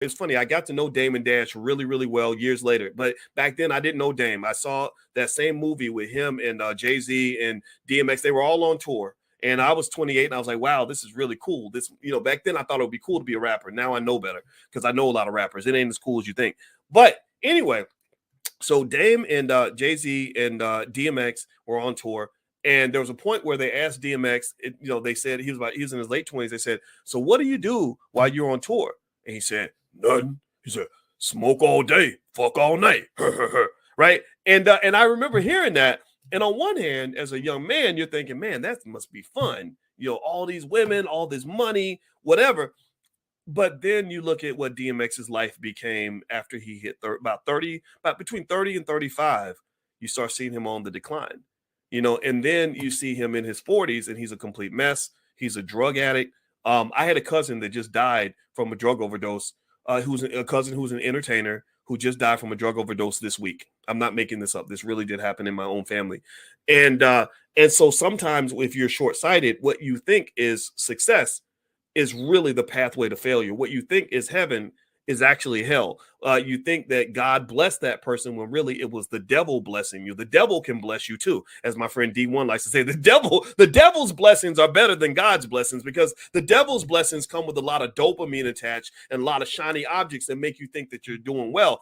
It's funny. I got to know Dame and Dash really, really well years later. But back then, I didn't know Dame. I saw that same movie with him and Jay-Z and DMX. They were all on tour. And I was 28 and I was like, wow, this is really cool. This, back then I thought it would be cool to be a rapper. Now I know better because I know a lot of rappers. It ain't as cool as you think. But anyway, so Dame and Jay-Z and DMX were on tour. And there was a point where they asked DMX, they said he was in his late 20s. They said, so what do you do while you're on tour? And he said, nothing. He said, smoke all day, fuck all night. Right. And I remember hearing that. And on one hand, as a young man, you're thinking, man, that must be fun. All these women, all this money, whatever. But then you look at what DMX's life became after he hit about between 30 and 35, you start seeing him on the decline, and then you see him in his 40s and he's a complete mess. He's a drug addict. I had a cousin that just died from a drug overdose, who's a cousin who's an entertainer who just died from a drug overdose this week. I'm not making this up. This really did happen in my own family. And so sometimes if you're short-sighted, what you think is success is really the pathway to failure. What you think is heaven is actually hell. You think that God blessed that person when really it was the devil blessing you. The devil can bless you too. As my friend D1 likes to say, the devil's blessings are better than God's blessings, because the devil's blessings come with a lot of dopamine attached and a lot of shiny objects that make you think that you're doing well.